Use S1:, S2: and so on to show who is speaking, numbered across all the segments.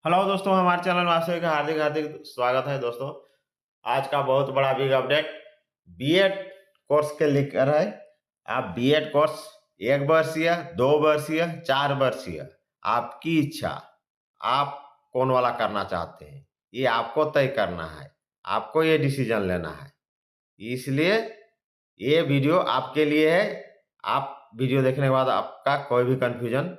S1: Hello दोस्तों, हमारे channel में आप सभी का हार्दिक हार्दिक स्वागत है दोस्तों। आज का बहुत बड़ा बिग अपडेट बीएड कोर्स के लेकर है। आप बीएड कोर्स 1 वर्षीय, 2 वर्षीय, 4 वर्षीय, आपकी इच्छा। आप कौन वाला करना चाहते हैं, ये आपको तय करना है। आपको ये डिसीजन लेना है। इसलिए ये वीडियो आपके लिए है। आप वीडियो देखने के बाद आपका कोई भी कन्फ्यूजन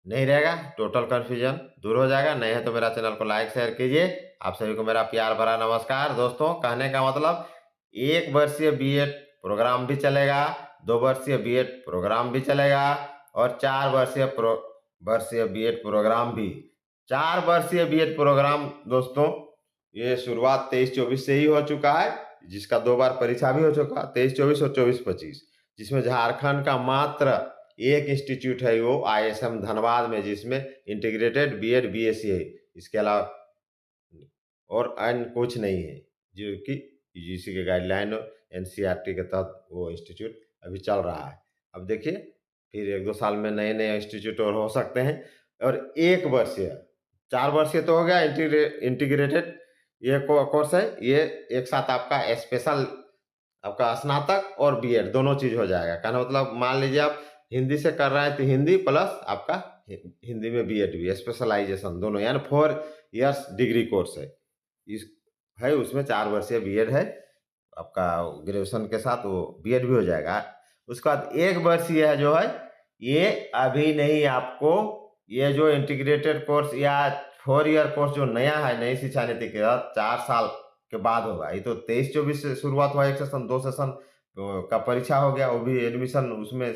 S1: नहीं रहेगा, टोटल कन्फ्यूजन दूर हो जाएगा। नहीं है तो मेरा चैनल को लाइक शेयर कीजिए। आप सभी को मेरा प्यार भरा नमस्कार। दोस्तों, कहने का मतलब 1 वर्षीय बीएड प्रोग्राम भी चलेगा, 2 वर्षीय बीएड प्रोग्राम भी चलेगा और 4 वर्षीय बीएड प्रोग्राम भी। 4 वर्षीय बीएड प्रोग्राम दोस्तों, ये शुरुआत 23-24 से ही हो चुका है, जिसका 2 बार परीक्षा भी हो चुका, 23-24 और 24-25, जिसमें झारखंड का मात्र एक इंस्टीट्यूट है, वो आईएसएम धनबाद में, जिसमें इंटीग्रेटेड बीएड बीएससी है। इसके अलावा और अन्य कुछ नहीं है, जो कि यूजीसी के गाइडलाइन और एनसीईआरटी के तहत वो इंस्टीट्यूट अभी चल रहा है। अब देखिए, फिर 1-2 साल में नए नए इंस्टीट्यूट और हो सकते हैं। और 1 वर्षीय, 4 वर्षीय तो हो गया इंटीग्रेटेड ये कोर्स है। ये एक साथ आपका स्पेशल, आपका स्नातक और बीएड दोनों चीज हो जाएगा। कहना मतलब, मान लीजिए आप हिंदी से कर रहे हैं तो हिंदी प्लस आपका हिंदी में बीएड भी, स्पेशलाइजेशन दोनों, यानी 4 इयर्स डिग्री कोर्स है। इस है उसमें 4 वर्षीय बीएड है, आपका ग्रेजुएशन के साथ वो बीएड भी हो जाएगा। उसके बाद 1 वर्षीय है जो है, ये अभी नहीं। आपको ये जो इंटीग्रेटेड कोर्स या 4 ईयर कोर्स जो नया है, नई शिक्षा नीति के तहत 4 साल के बाद होगा। ये तो 23-24 से शुरुआत हुआ, 1 सेशन 2 सेशन का परीक्षा हो गया, वो भी एडमिशन उसमें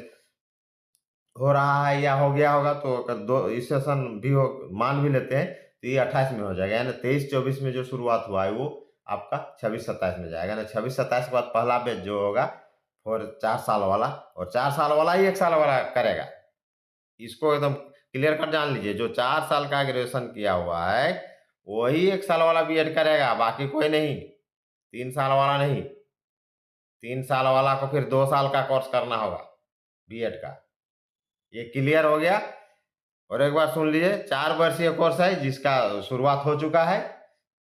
S1: हो रहा है या हो गया होगा। तो अगर 2 इस सेशन भी हो, मान भी लेते हैं, तो ये 28 में हो जाएगा। यानी 23-24 में जो शुरुआत हुआ है वो आपका 26-27 में जाएगा ना। 26-27 के बाद पहला बैच जो होगा और 4 साल वाला, और 4 साल वाला ही 1 साल वाला करेगा। इसको एकदम क्लियर कट जान लीजिए, जो 4 साल का ग्रेजुएशन किया हुआ है वही 1 साल वाला बीएड करेगा, बाकी कोई नहीं। 3 साल वाला नहीं। 3 साल वाला को फिर 2 साल का कोर्स करना होगा बीएड का। ये क्लियर हो गया। और एक बार सुन लीजिए, 4 वर्षीय कोर्स है जिसका शुरुआत हो चुका है।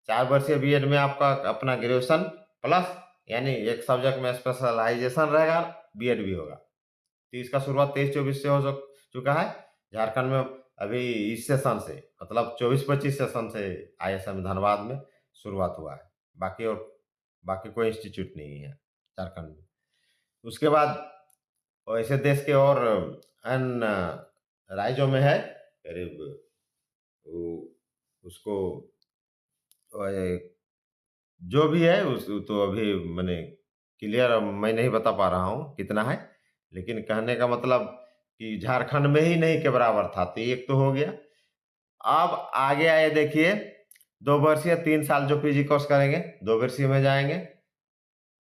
S1: 4 वर्षीय बीएड में आपका अपना ग्रेजुएशन प्लस, यानी एक सब्जेक्ट में स्पेशलाइजेशन रहेगा, बीएड भी होगा। तो इसका शुरुआत 23-24 से हो चुका है झारखंड में। अभी इस सेशन से, मतलब 24-25 सेशन से आईएसएम धनबाद में शुरुआत हुआ है। बाकी कोई इंस्टीट्यूट नहीं है झारखंड में। उसके बाद वैसे देश के और अन्य राज्यों में है करीब, उसको जो भी है उस तो अभी मैंने क्लियर मैं नहीं बता पा रहा हूँ कितना है, लेकिन कहने का मतलब कि झारखंड में ही नहीं के बराबर था। तो एक तो हो गया। अब आगे आए देखिए, 2 वर्षीय 3 साल जो पीजी कोर्स करेंगे 2 वर्षीय में जाएंगे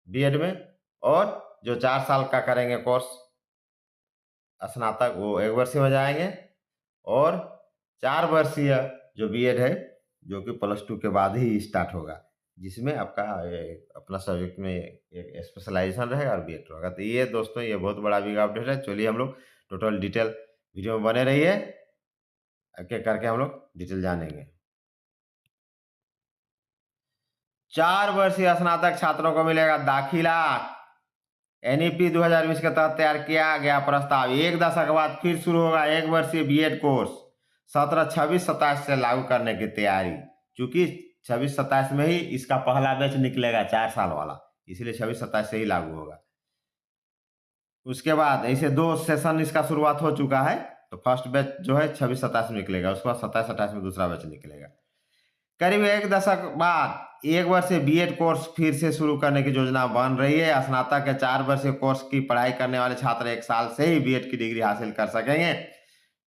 S1: बीएड में, और जो 4 साल का करेंगे कोर्स स्नातक, वो 1 वर्षीय में जाएंगे। और 4 वर्षीय जो बीएड है, जो कि +2 के बाद ही स्टार्ट होगा, जिसमें आपका अपना सब्जेक्ट में एक स्पेशलाइजेशन रहेगा और बीएड होगा। तो ये दोस्तों, ये बहुत बड़ा बिग अपडेट है। चलिए हम लोग टोटल डिटेल वीडियो में बने रहिए, एक-एक करके हम लोग डिटेल जानेंगे। 4 वर्षीय स्नातक छात्रों को मिलेगा दाखिला। एनईपी 2020 के तहत तैयार किया गया प्रस्ताव। 1 दशक बाद फिर शुरू होगा 1 वर्षीय बीएड कोर्स। 17-26-27 से लागू करने की तैयारी। चूंकि 26-27 में ही इसका पहला बैच निकलेगा 4 साल वाला, इसलिए 26-27 से ही लागू होगा। उसके बाद ऐसे 2 सेशन इसका शुरुआत हो चुका है, तो फर्स्ट बैच जो है 26-27 में निकलेगा, उसके बाद 27-28 में दूसरा बैच निकलेगा। करीब 1 दशक बाद 1 वर्षीय बीएड कोर्स फिर से शुरू करने की योजना बन रही है। स्नातक के 4 वर्षीय कोर्स की पढ़ाई करने वाले छात्र 1 साल से ही बीएड की डिग्री हासिल कर सकेंगे।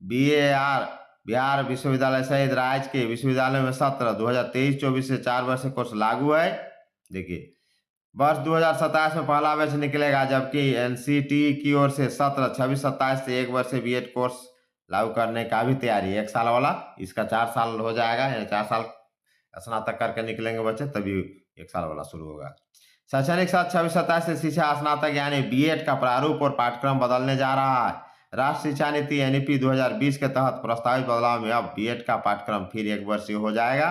S1: बीएआर बिहार विश्वविद्यालय सहित राज्य के विश्वविद्यालयों में सत्र 2023-24 से 4 वर्षीय कोर्स लागू है। देखिए, वर्ष 2027 में पहला बैच निकलेगा, जबकि एनसीटी की ओर से सत्र 26-27 से 1 वर्षीय बीएड कोर्स लागू करने का भी तैयारी है। 1 साल वाला, इसका 4 साल हो जाएगा, यानी 4 साल स्नातक करके निकलेंगे बच्चे, तभी 1 साल वाला शुरू होगा। शैक्षणिक साल 26-27 से शिक्षा स्नातक यानी बीएड का प्रारूप और पाठ्यक्रम बदलने जा रहा है। राष्ट्रीय शिक्षा नीति NEP 2020 के तहत प्रस्तावित बदलाव में अब बीएड का पाठ्यक्रम फिर एक वर्षीय हो जाएगा।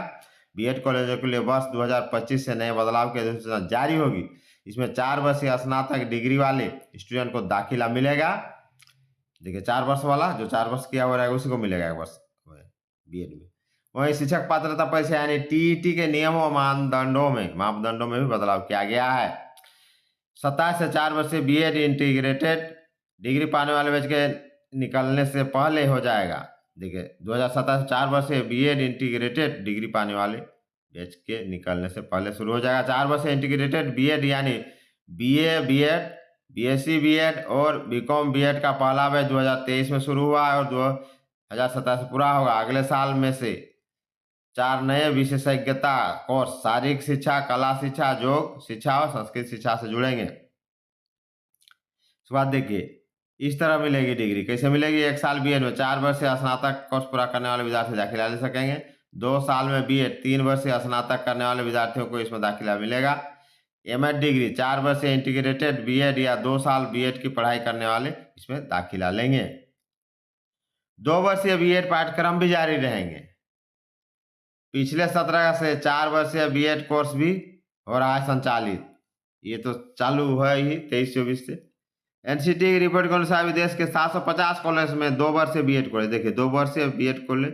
S1: बीएड कॉलेजों के लिए वर्ष 2025 से नए बदलाव की अधिसूचना जारी होगी। इसमें 4 वर्षीय स्नातक डिग्री वाले स्टूडेंट को दाखिला मिलेगा। देखिए 4 वर्ष वाला जो 4 वर्ष किया हो रहेगा उसी को मिलेगा 1 वर्ष बीएड में। वहीं शिक्षक पात्रता परीक्षा यानी टीईटी के नियमों और मापदंडों में भी बदलाव किया गया है। 27 से 4 वर्षीय बीएड इंटीग्रेटेड डिग्री पाने वाले बैच के निकलने से पहले हो जाएगा। देखिए 2017 से 4 वर्षीय बीएड इंटीग्रेटेड डिग्री पाने वाले बैच के निकलने से पहले शुरू हो जाएगा। 4 वर्षीय इंटीग्रेटेड बीएड यानी बीए बीएड, बीएससी बीएड और बीकॉम बीएड का पहला बैच 2023 में शुरू हुआ है और 2027 से पूरा होगा। अगले साल में से 4 नए विशेषज्ञता कोर्स शारीरिक शिक्षा, कला शिक्षा, योग शिक्षा और संस्कृत शिक्षा से जुड़ेंगे। उसके बाद देखिए इस तरह मिलेगी डिग्री। कैसे मिलेगी? 1 साल बीएड में 4 वर्ष से स्नातक कोर्स पूरा करने वाले विद्यार्थी दाखिला ले सकेंगे। 2 साल में बीएड, 3 वर्ष से स्नातक करने वाले विद्यार्थियों को इसमें दाखिला मिलेगा। एमएड डिग्री 4 वर्ष से इंटीग्रेटेड बीएड या 2 साल बीएड की पढ़ाई करने वाले इसमें दाखिला लेंगे। 2 वर्षीय बीएड पाठ्यक्रम भी जारी रहेंगे। पिछले 17 से 4 वर्षीय बीएड कोर्स भी हो रहा है संचालित। ये तो चालू है ही 23-24 से। एनसीटी की रिपोर्ट के अनुसार विदेश के 750 कॉलेज में 2 वर्षीय बीएड कॉलेज, देखिए 2 वर्षीय बीएड कॉलेज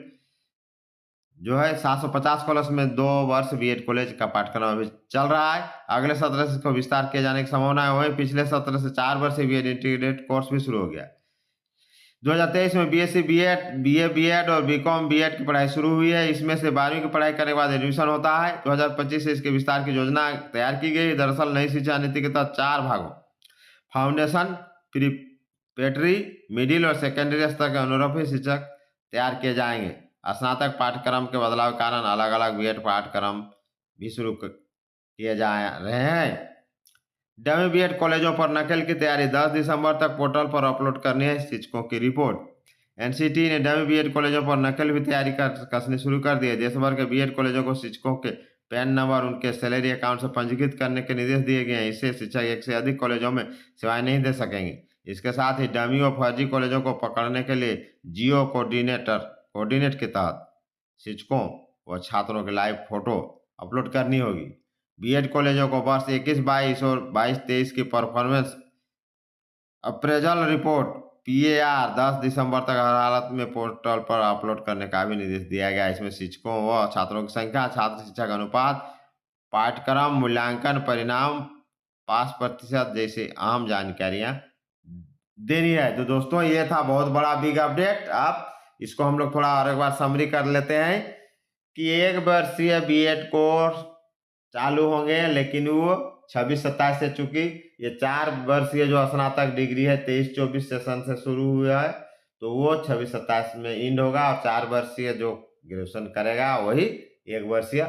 S1: जो है 750 कॉलेज में 2 वर्ष बीएड कॉलेज का पाठ्यक्रम अभी चल रहा है। अगले 17 से इसको विस्तार किए जाने की संभावना है। वहीं पिछले 17 से 4 वर्षीय बीएड इंटीग्रेटेड कोर्स भी शुरू हो गया। 2023 में बीएससी बीएड, बीए बीएड और बीकॉम बीएड की पढ़ाई शुरू हुई है। इसमें से 12वीं की पढ़ाई करने के बाद एडमिशन होता है। 2025 से इसके विस्तार की योजना तैयार की गई। दरअसल नई शिक्षा नीति के तहत 4 भागों फाउंडेशन, प्रीपेटरी, मिडिल और सेकेंडरी स्तर के अनुरूप शिक्षक तैयार किए जाएंगे। स्नातक पाठ्यक्रम के बदलाव के कारण अलग अलग बीएड पाठ्यक्रम भी शुरू किए जा रहे हैं। डमी बीएड कॉलेजों पर नकल की तैयारी 10 दिसंबर तक पोर्टल पर अपलोड करनी है शिक्षकों की रिपोर्ट। एनसीटी ने डमी बीएड कॉलेजों पर नकल की तैयारी कसनी शुरू कर दी है। देश भर के बीएड कॉलेजों को शिक्षकों के पैन नंबर उनके सैलरी अकाउंट से पंजीकृत करने के निर्देश दिए गए हैं। इससे शिक्षक एक से अधिक कॉलेजों में सेवाएं नहीं दे सकेंगे। इसके साथ ही डमी और फर्जी कॉलेजों को पकड़ने के लिए जियो कोऑर्डिनेट के तहत शिक्षकों व छात्रों के लाइव फोटो अपलोड करनी होगी। बीएड कॉलेजों को वर्ष 21-22 और 22-23 की परफॉर्मेंस अप्रेजल रिपोर्ट PAR 10 दिसंबर तक हर हालत में पोर्टल पर अपलोड करने का भी निर्देश दिया गया है। इसमें शिक्षकों व छात्रों की संख्या, छात्र शिक्षक अनुपात, पाठ्यक्रम मूल्यांकन परिणाम, पास प्रतिशत जैसे आम जानकारियां देनी है। तो दोस्तों ये था बहुत बड़ा बिग अपडेट। आप इसको हम लोग थोड़ा और एक बार समरी कर लेते हैं कि 1 वर्षीय बीएड कोर्स चालू होंगे, लेकिन वो 26-27 से, चूंकि ये 4 वर्षीय जो स्नातक डिग्री है 23-24 सेशन से शुरू हुआ है तो वो 26-27 में इंड होगा। और 4 वर्षीय जो ग्रेजुएशन करेगा वही 1 वर्षीय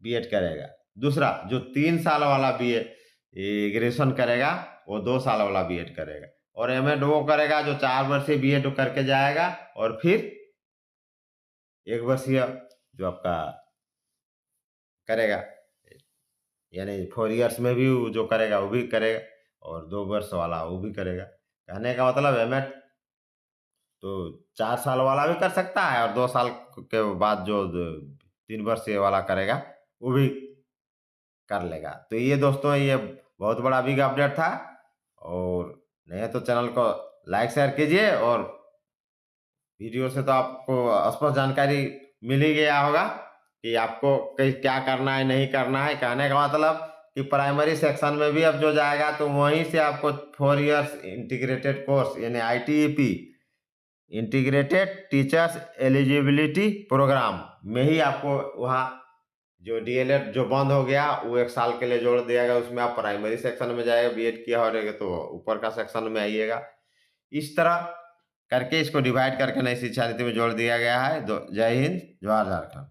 S1: बीएड करेगा। दूसरा जो 3 साल वाला ग्रेजुएशन करेगा वो 2 साल वाला बीएड करेगा। और एमएड वो करेगा जो 4 वर्षीय बीएड करके जाएगा और फिर 1 वर्षीय जो आपका करेगा, यानी 4 इयर्स में भी जो करेगा वो भी करेगा और 2 वर्ष वाला वो भी करेगा। कहने का मतलब एमएड तो 4 साल वाला भी कर सकता है और 2 साल के बाद जो 3 वर्षीय वाला करेगा वो भी कर लेगा। तो ये दोस्तों ये बहुत बड़ा बिग अपडेट था। और नहीं तो चैनल को लाइक शेयर कीजिए और वीडियो से तो आपको स्पष्ट जानकारी मिल ही गया होगा कि आपको क्या करना है नहीं करना है। कहने का मतलब कि प्राइमरी सेक्शन में भी अब जो जाएगा तो वहीं से आपको 4 इयर्स इंटीग्रेटेड कोर्स यानी ITEP integrated teachers eligibility programme में ही आपको वहाँ जो DLED जो बंद हो गया वो 1 साल के लिए जोड़ दिया गया। उसमें आप प्राइमरी सेक्शन में जाएगा, बीएड किया हो रहेगा तो ऊपर का सेक्शन में आइएगा। इस तरह करके इसको डिवाइड करके नई शिक्षा नीति में जोड़ दिया गया है। जय हिंद, जवाहर झारखंड।